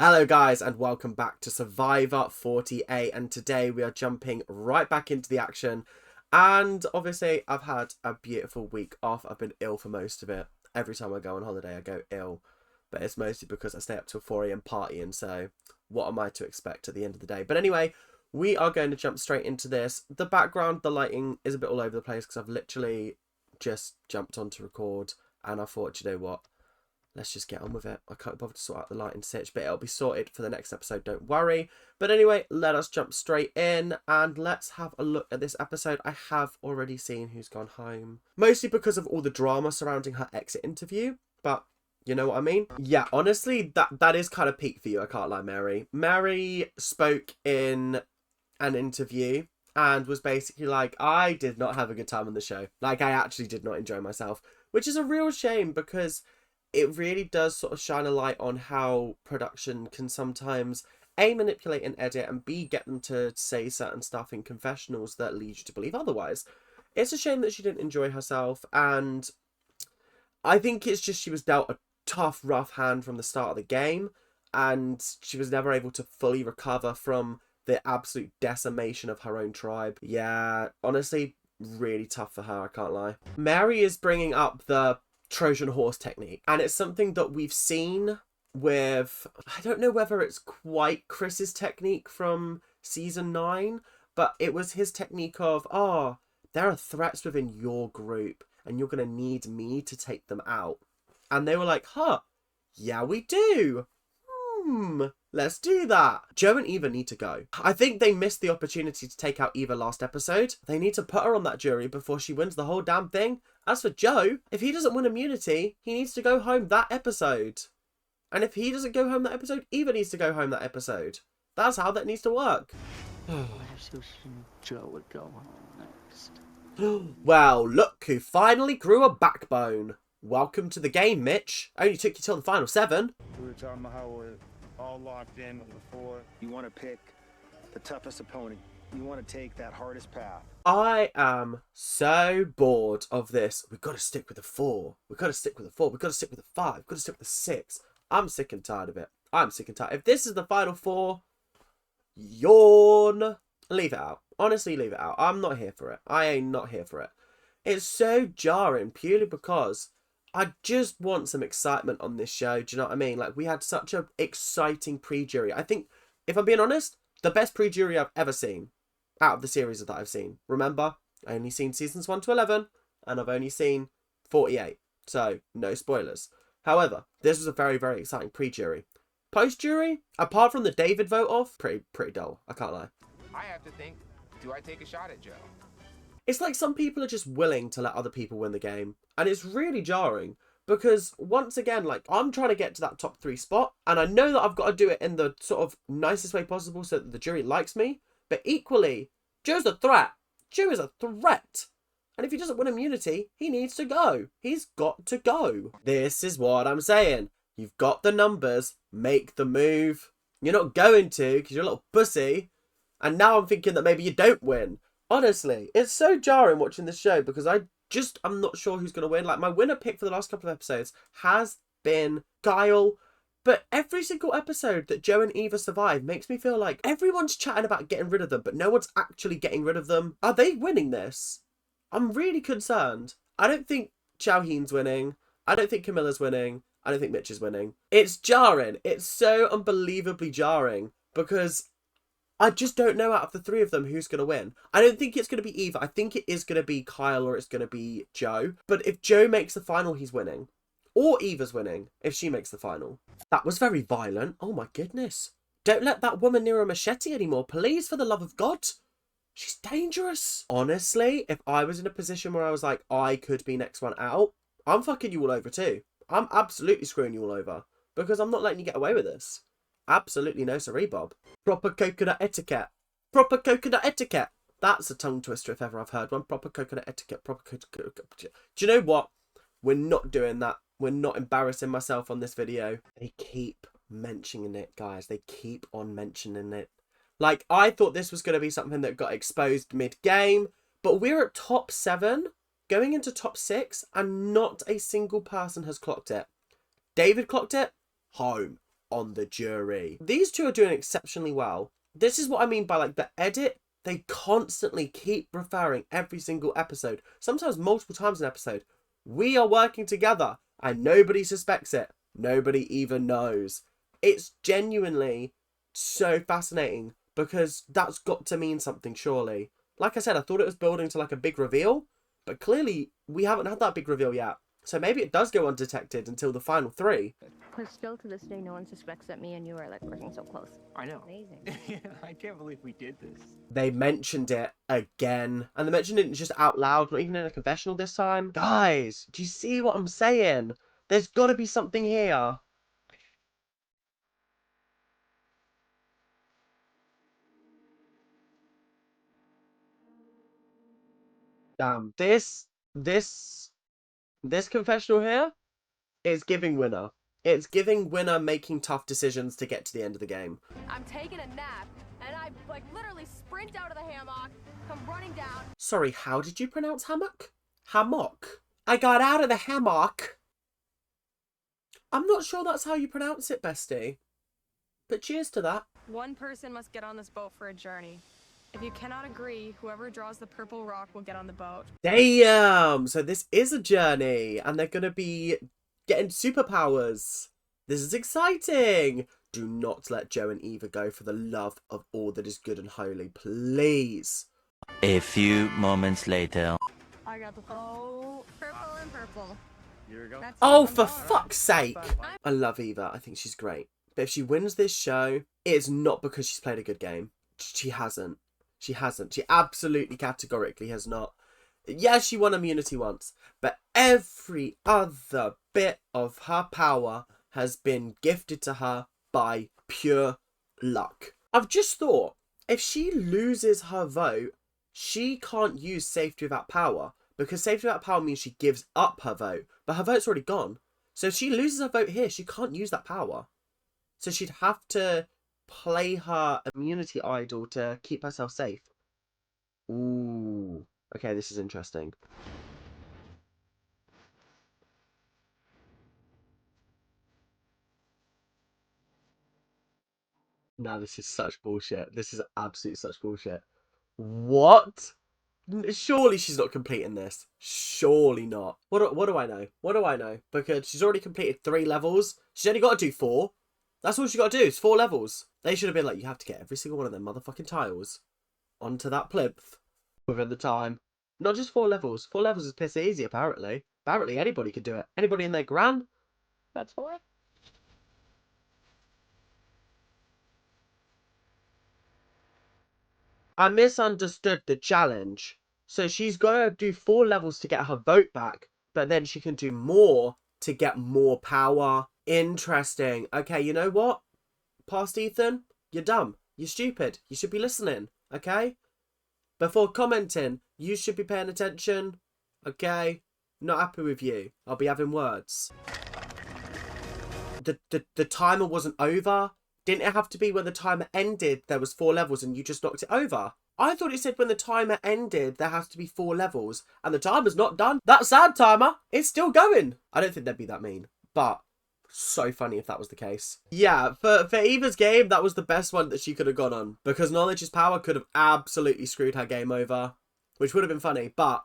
Hello guys and welcome back to Survivor 48, and today we are jumping right back into the action. And obviously I've had a beautiful week off. I've been ill for most of it. Every time I go on holiday I go ill, but it's mostly because I stay up till 4 a.m. partying, so what am I to expect at the end of the day? But anyway, we are going to jump straight into this. The background, the lighting is a bit all over the place because I've literally just jumped on to record and I thought, you know what? Let's just get on with it. I can't bother to sort out the lighting stitch, but it'll be sorted for the next episode, don't worry. But anyway, let us jump straight in and let's have a look at this episode. I have already seen who's gone home, mostly because of all the drama surrounding her exit interview, but you know what I mean? Yeah, honestly, that is kind of peak for you, I can't lie, Mary. Mary spoke in an interview and was basically like, I did not have a good time on the show. Like, I actually did not enjoy myself, which is a real shame because it really does sort of shine a light on how production can sometimes A, manipulate and edit, and B, get them to say certain stuff in confessionals that lead you to believe otherwise. It's a shame that she didn't enjoy herself, and I think it's just she was dealt a tough, rough hand from the start of the game, and she was never able to fully recover from the absolute decimation of her own tribe. Yeah, honestly, really tough for her, I can't lie. Mary is bringing up the Trojan horse technique, and it's something that we've seen with, I don't know whether it's quite Chris's technique from season 9, but it was his technique of, there are threats within your group and you're gonna need me to take them out. And they were like, yeah, we do. Let's do that. Joe and Eva need to go. I think they missed the opportunity to take out Eva last episode. They need to put her on that jury before she wins the whole damn thing. As for Joe, if he doesn't win immunity, he needs to go home that episode. And if he doesn't go home that episode, Eva needs to go home that episode. That's how that needs to work. Joe would go home next. Well, look who finally grew a backbone. Welcome to the game, Mitch. Only took you till the final 7. We were talking about how we're all locked in before. You want to pick the toughest opponent. You want to take that hardest path. I am so bored of this. We've got to stick with the 4. We've got to stick with the 4. We've got to stick with the 5. We've got to stick with the 6. I'm sick and tired of it. I'm sick and tired. If this is the final 4, yawn. Leave it out. Honestly, leave it out. I'm not here for it. I ain't not here for it. It's so jarring purely because I just want some excitement on this show. Do you know what I mean? Like, we had such an exciting pre-jury. I think, if I'm being honest, the best pre-jury I've ever seen out of the series that I've seen. Remember, I only seen seasons 1 to 11, and I've only seen 48. So, no spoilers. However, this was a very, very exciting pre-jury. Post-jury, apart from the David vote off, pretty dull. I can't lie. I have to think, do I take a shot at Joe? It's like some people are just willing to let other people win the game. And it's really jarring because, once again, like, I'm trying to get to that top 3 spot. And I know that I've got to do it in the sort of nicest way possible so that the jury likes me. But equally, Joe's a threat. Joe is a threat. And if he doesn't win immunity, he needs to go. He's got to go. This is what I'm saying. You've got the numbers. Make the move. You're not going to because you're a little pussy. And now I'm thinking that maybe you don't win. Honestly, it's so jarring watching this show because I'm not sure who's going to win. Like, my winner pick for the last couple of episodes has been Kyle. But every single episode that Joe and Eva survive makes me feel like everyone's chatting about getting rid of them, but no one's actually getting rid of them. Are they winning this? I'm really concerned. I don't think Chowheen's winning. I don't think Camilla's winning. I don't think Mitch is winning. It's jarring. It's so unbelievably jarring because I just don't know out of the 3 of them who's going to win. I don't think it's going to be Eva. I think it is going to be Kyle or it's going to be Joe. But if Joe makes the final, he's winning. Or Eva's winning if she makes the final. That was very violent. Oh my goodness. Don't let that woman near a machete anymore. Please, for the love of God. She's dangerous. Honestly, if I was in a position where I was like, I could be next one out, I'm fucking you all over too. I'm absolutely screwing you all over. Because I'm not letting you get away with this. Absolutely no siree, Bob. Proper coconut etiquette. Proper coconut etiquette. That's a tongue twister if ever I've heard one. Proper coconut etiquette. Proper coconut. Do you know what? We're not doing that. We're not embarrassing myself on this video. They keep mentioning it, guys. They keep on mentioning it. Like, I thought this was going to be something that got exposed mid-game, but we're at top 7, going into top 6, and not a single person has clocked it. David clocked it. Home. on the jury. These two are doing exceptionally well. This is what I mean by like the edit. They constantly keep referring every single episode, sometimes multiple times an episode. We are working together and nobody suspects it. Nobody even knows. It's genuinely so fascinating because that's got to mean something, surely. Like I said, I thought it was building to like a big reveal, but clearly we haven't had that big reveal yet. So maybe it does go undetected until the final 3. But still to this day, no one suspects that me and you are like working so close. I know. Amazing. I can't believe we did this. They mentioned it again. And they mentioned it just out loud, not even in a confessional this time. Guys, do you see what I'm saying? There's got to be something here. Damn, this confessional here is giving winner. It's giving winner making tough decisions to get to the end of the game. I'm taking a nap, and I like literally sprint out of the hammock, come running down. Sorry, how did you pronounce hammock? Hammock. I got out of the hammock. I'm not sure that's how you pronounce it, bestie. But cheers to that. One person must get on this boat for a journey. If you cannot agree, whoever draws the purple rock will get on the boat. Damn! So this is a journey, and they're gonna be getting superpowers. This is exciting! Do not let Joe and Eva go for the love of all that is good and holy, please. A few moments later. I got the purple and purple. Here we go. That's Oh, it. for fuck's sake! I love Eva. I think she's great. But if she wins this show, it's not because she's played a good game. She hasn't. She hasn't. She absolutely categorically has not. Yeah, she won immunity once, but every other bit of her power has been gifted to her by pure luck. I've just thought, if she loses her vote, she can't use safety without power, because safety without power means she gives up her vote, but her vote's already gone. So if she loses her vote here, she can't use that power. So she'd have to play her immunity idol to keep herself safe. Ooh. Okay, this is interesting. No, this is such bullshit. This is absolute such bullshit. What? Surely she's not completing this. Surely not. What do I know? What do I know? Because she's already completed 3 levels. She's only got to do 4. That's all she got to do is 4 levels. They should have been like, you have to get every single one of them motherfucking tiles onto that plinth within the time. Not just 4 levels. 4 levels is piss easy, apparently. Apparently anybody could do it. Anybody in their gran? That's for it. I misunderstood the challenge. So she's got to do 4 levels to get her vote back, but then she can do more to get more power. Interesting. Okay, you know what? Past Ethan, you're dumb. You're stupid. You should be listening, okay? Before commenting, you should be paying attention, okay? Not happy with you. I'll be having words. The timer wasn't over. Didn't it have to be when the timer ended, there was 4 levels and you just knocked it over? I thought it said when the timer ended, there has to be 4 levels. And the timer's not done. That sad timer, it's still going. I don't think they'd be that mean. But so funny if that was the case. Yeah, for Eva's game, that was the best one that she could have gone on. Because Knowledge is Power could have absolutely screwed her game over. Which would have been funny, but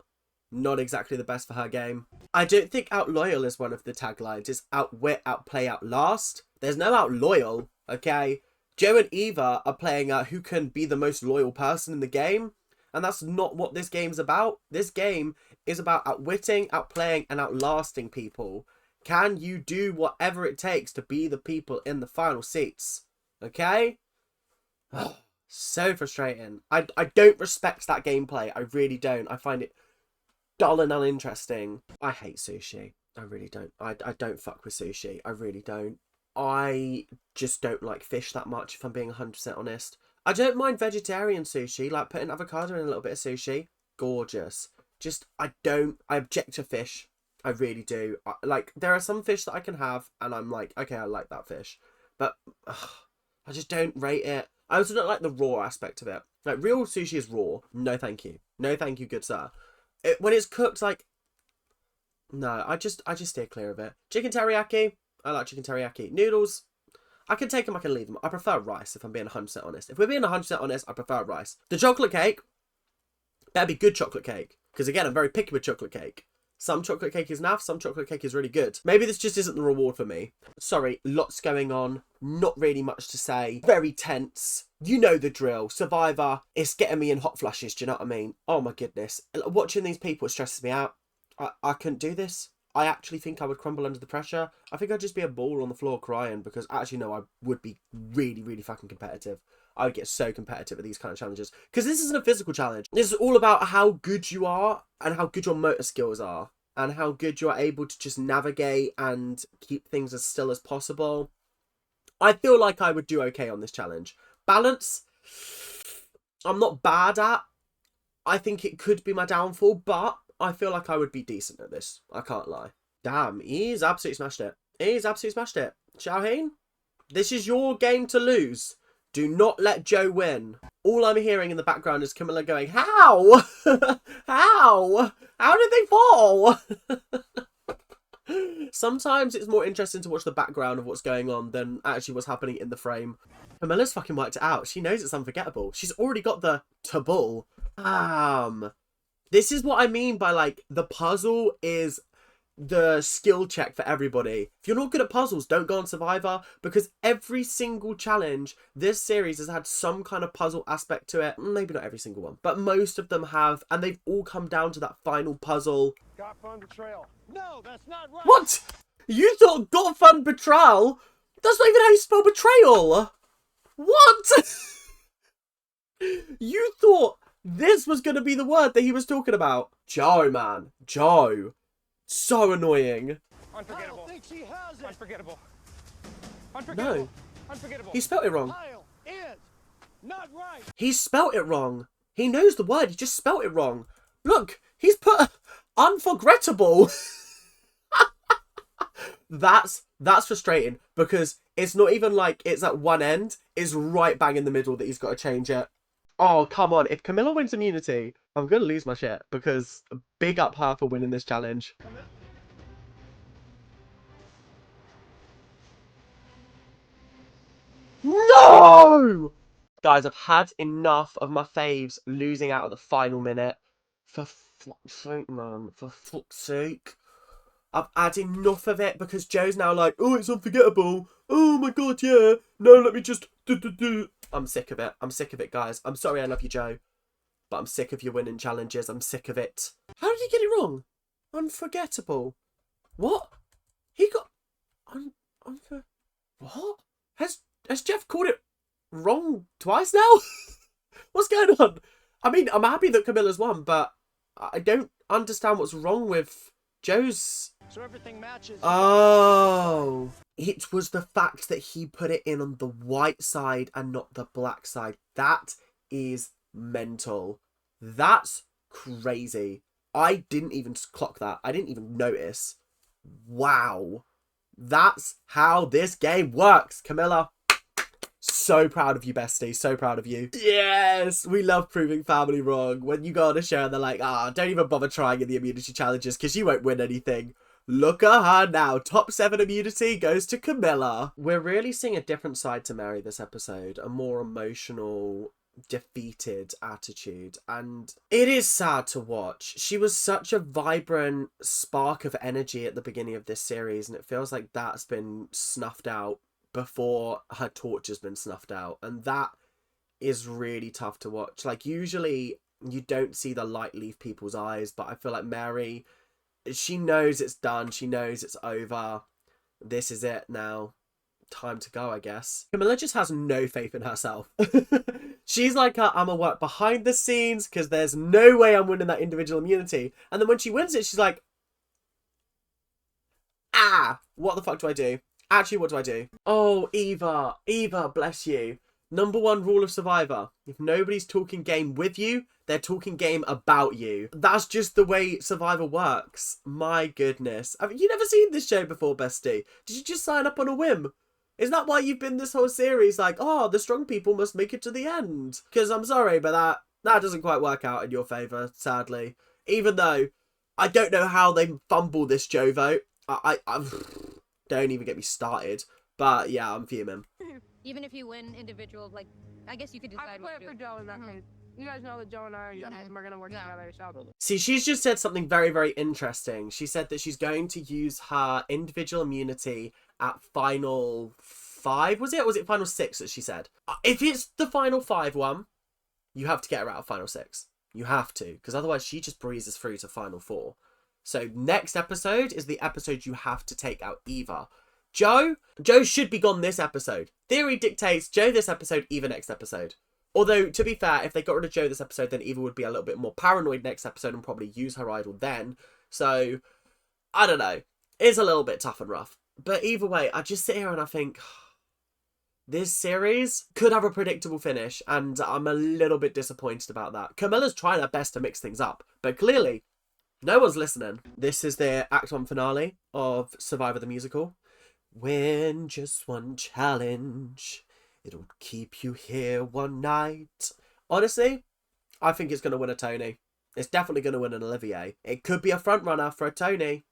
not exactly the best for her game. I don't think out loyal is one of the taglines. It's outwit, outplay, outlast. There's no out loyal, okay? Joe and Eva are playing who can be the most loyal person in the game. And that's not what this game's about. This game is about outwitting, outplaying, and outlasting people. Can you do whatever it takes to be the people in the final seats? Okay? So frustrating. I don't respect that gameplay. I really don't. I find it dull and uninteresting. I hate sushi. I really don't. I don't fuck with sushi. I really don't. I just don't like fish that much, if I'm being 100% honest. I don't mind vegetarian sushi, like putting avocado in a little bit of sushi. Gorgeous. Just, I object to fish. I really do. Like, there are some fish that I can have, and I'm like, okay, I like that fish. But, I just don't rate it. I also don't like the raw aspect of it. Like, real sushi is raw. No, thank you. No, thank you, good sir. When it's cooked, like, no, I just steer clear of it. Chicken teriyaki. I like chicken teriyaki. Noodles. I can take them, I can leave them. I prefer rice, if I'm being 100% honest. If we're being 100% honest, I prefer rice. The chocolate cake better be good chocolate cake. Because again, I'm very picky with chocolate cake. Some chocolate cake is naff, some chocolate cake is really good. Maybe this just isn't the reward for me. Sorry, lots going on. Not really much to say. Very tense. You know the drill. Survivor, it's getting me in hot flushes, do you know what I mean? Oh my goodness. Watching these people stresses me out. I couldn't do this. I actually think I would crumble under the pressure. I think I'd just be a ball on the floor crying because actually, no, I would be really, really fucking competitive. I would get so competitive at these kind of challenges. Because this isn't a physical challenge. This is all about how good you are and how good your motor skills are. And how good you're able to just navigate and keep things as still as possible. I feel like I would do okay on this challenge. Balance, I'm not bad at. I think it could be my downfall, but I feel like I would be decent at this. I can't lie. Damn, he's absolutely smashed it. He's absolutely smashed it. Shaheen, this is your game to lose. Do not let Joe win. All I'm hearing in the background is Camilla going, how? How? How did they fall? Sometimes it's more interesting to watch the background of what's going on than actually what's happening in the frame. Camilla's fucking worked it out. She knows it's unforgettable. She's already got the taboo. This is what I mean by, like, the puzzle is the skill check for everybody. If you're not good at puzzles, don't go on Survivor, because every single challenge this series has had some kind of puzzle aspect to it. Maybe not every single one, but most of them have, and they've all come down to that final puzzle. Got fun betrayal. No, that's not right. What? You thought got fun betrayal? That's not even how you spell betrayal. What? You thought this was going to be the word that he was talking about? Joe, man. Joe. So annoying. Unforgettable. I don't think she has it. Unforgettable. No. Unforgettable. He spelt it wrong. Kyle is not right. He spelt it wrong. He knows the word. He just spelt it wrong. Look, he's put unforgettable. That's frustrating because it's not even like it's at one end. It's right bang in the middle that he's got to change it. Oh, come on. If Camilla wins immunity, I'm going to lose my shit because big up her for winning this challenge. No! Guys, I've had enough of my faves losing out at the final minute. For fuck's sake, man. For fuck's sake. I've had enough of it because Joe's now like, oh, it's unforgettable. Oh my god, yeah. No, let me just do. I'm sick of it. I'm sick of it, guys. I'm sorry I love you, Joe. But I'm sick of your winning challenges. I'm sick of it. How did he get it wrong? Unforgettable. What? He got... What? Has Jeff called it wrong twice now? What's going on? I mean, I'm happy that Camilla's won, but I don't understand what's wrong with Joe's... So everything matches. Oh. It was the fact that he put it in on the white side and not the black side. That is mental. That's crazy. I didn't even clock that. I didn't even notice. Wow. That's how this game works, Camilla. So proud of you, bestie. So proud of you. Yes! We love proving family wrong. When you go on a show and they're like, don't even bother trying in the immunity challenges because you won't win anything. Look at her now. Top 7 immunity goes to Camilla. We're really seeing a different side to Mary this episode. A more emotional, defeated attitude. And it is sad to watch. She was such a vibrant spark of energy at the beginning of this series. And it feels like that's been snuffed out before her torch has been snuffed out. And that is really tough to watch. Like, usually you don't see the light leave people's eyes. But I feel like Mary... she knows it's done. She knows it's over. This is it now. Time to go, I guess. Camilla just has no faith in herself. She's like, I'm gonna work behind the scenes because there's no way I'm winning that individual immunity. And then when she wins it, she's like, what the fuck do I do? Actually, what do I do? Oh, Eva. Eva, bless you. Number 1 rule of Survivor. If nobody's talking game with you, they're talking game about you. That's just the way Survivor works. My goodness. Have you never seen this show before, bestie? Did you just sign up on a whim? Is that why you've been this whole series like, oh, the strong people must make it to the end? Because I'm sorry, but that doesn't quite work out in your favour, sadly. Even though I don't know how they fumble this Joe vote. I don't even get me started. But yeah, I'm fuming. Even if you win individual, like, I guess you could decide I'd what play to it for do. Joe in that case. You guys know that Joe and I are gonna work together, so. See, she's just said something very, very interesting. She said that she's going to use her individual immunity at final 5, was it? Or was it final 6 that she said? If it's the final 5 one, you have to get her out of final 6. You have to, because otherwise she just breezes through to final 4. So next episode is the episode you have to take out Eva. Joe should be gone this episode. Theory dictates Joe this episode, Eva next episode. Although, to be fair, if they got rid of Joe this episode, then Eva would be a little bit more paranoid next episode and probably use her idol then. So, I don't know. It's a little bit tough and rough. But either way, I just sit here and I think, this series could have a predictable finish, and I'm a little bit disappointed about that. Camilla's trying her best to mix things up, but clearly, no one's listening. This is the Act 1 finale of Survivor the Musical. Win just one challenge. It'll keep you here one night. Honestly, I think it's going to win a Tony. It's definitely going to win an Olivier. It could be a front runner for a Tony.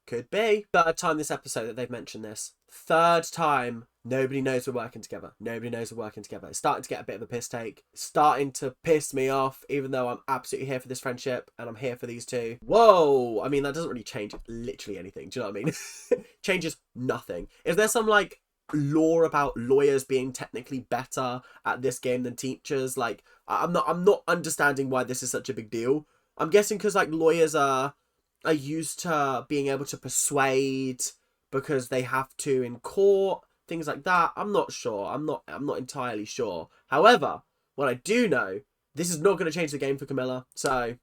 Could be. Third time this episode that they've mentioned this. Third time. Nobody knows we're working together. Nobody knows we're working together. It's starting to get a bit of a piss take. It's starting to piss me off, even though I'm absolutely here for this friendship and I'm here for these two. Whoa! I mean, that doesn't really change literally anything. Do you know what I mean? Changes nothing. Is there some, like, lore about lawyers being technically better at this game than teachers? Like, I'm not understanding why this is such a big deal. I'm guessing because, like, lawyers are used to being able to persuade because they have to in court, things like that. I'm not sure. I'm not entirely sure. However, what I do know, this is not going to change the game for Camilla. So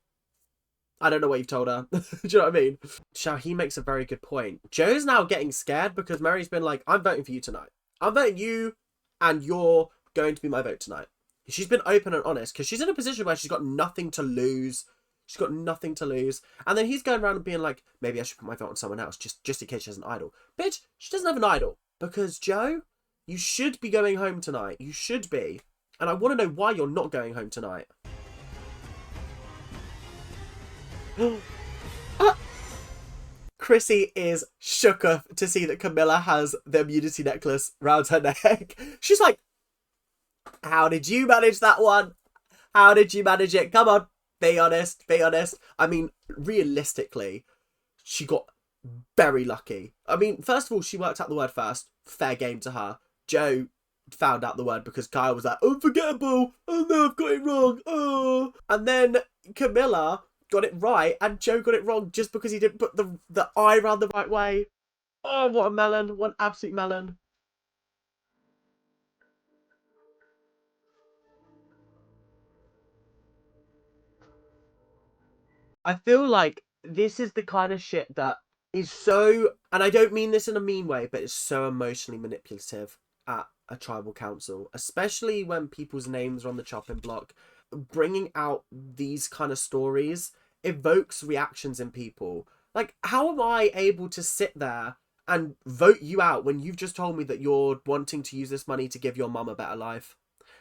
I don't know what you've told her. Do you know what I mean? Shaheen makes a very good point. Joe's now getting scared because Mary's been like, I'm voting for you tonight. I'm voting you and you're going to be my vote tonight. She's been open and honest because she's in a position where she's got nothing to lose. She's got nothing to lose. And then he's going around and being like, maybe I should put my vote on someone else just in case she has an idol. Bitch, she doesn't have an idol. Because, Joe, you should be going home tonight. You should be. And I want to know why you're not going home tonight. Chrissy is shooketh to see that Camilla has the immunity necklace round her neck. She's like, how did you manage that one? How did you manage it? Come on, be honest, be honest. I mean, realistically, she got very lucky. I mean, first of all, she worked out the word first. Fair game to her. Joe found out the word because Kyle was like, unforgettable. Oh no, I've got it wrong. Oh. And then Camilla got it right and Joe got it wrong just because he didn't put the eye around the right way. Oh, what a melon. What an absolute melon. I feel like this is the kind of shit that is so, and I don't mean this in a mean way, but it's so emotionally manipulative at a tribal council, especially when people's names are on the chopping block. Bringing out these kind of stories evokes reactions in people. Like, how am I able to sit there and vote you out when you've just told me that you're wanting to use this money to give your mum a better life?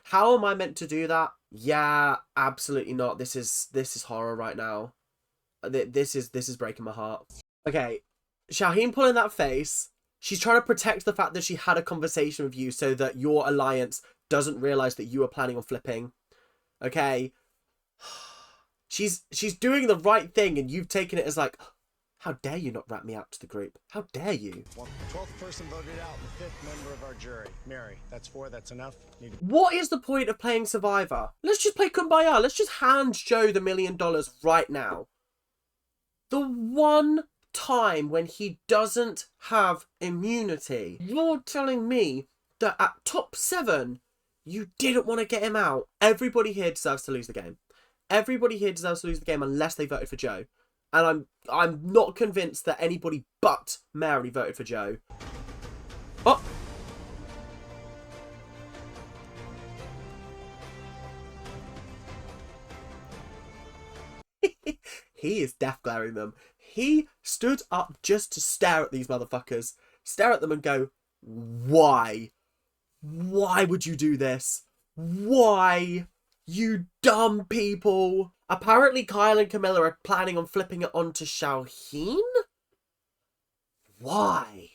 How am I meant to do that? Yeah, absolutely not. This is horror right now. This is breaking my heart. Okay, Shaheen pulling that face. She's trying to protect the fact that she had a conversation with you so that your alliance doesn't realise that you were planning on flipping. Okay? She's doing the right thing and you've taken it as like, how dare you not rat me out to the group? How dare you? Well, 12th person voted out, the 5th member of our jury. Mary, that's 4, that's enough. What is the point of playing Survivor? Let's just play Kumbaya. Let's just hand Joe the $1 million right now. The one time when he doesn't have immunity. You're telling me that at top 7, you didn't want to get him out. Everybody here deserves to lose the game. Everybody here deserves to lose the game unless they voted for Joe. And I'm not convinced that anybody but Mary voted for Joe. Oh! He is death glaring them. He stood up just to stare at these motherfuckers. Stare at them and go, why? Why would you do this? Why? You dumb people. Apparently Kyle and Camilla are planning on flipping it onto Shaheen? Why?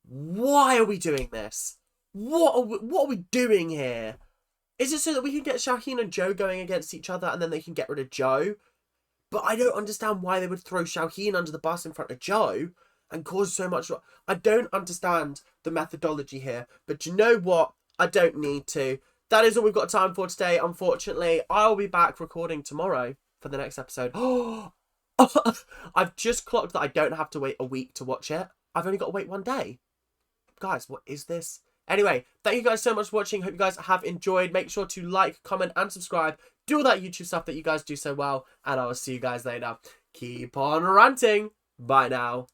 Why are we doing this? What are we doing here? Is it so that we can get Shaheen and Joe going against each other and then they can get rid of Joe? But I don't understand why they would throw Shaheen under the bus in front of Joe and cause so much. I don't understand the methodology here. But you know what? I don't need to. That is all we've got time for today, unfortunately. I'll be back recording tomorrow for the next episode. Oh, I've just clocked that I don't have to wait a week to watch it. I've only got to wait 1 day. Guys, what is this? Anyway, thank you guys so much for watching. Hope you guys have enjoyed. Make sure to like, comment, and subscribe. Do all that YouTube stuff that you guys do so well. And I will see you guys later. Keep on ranting. Bye now.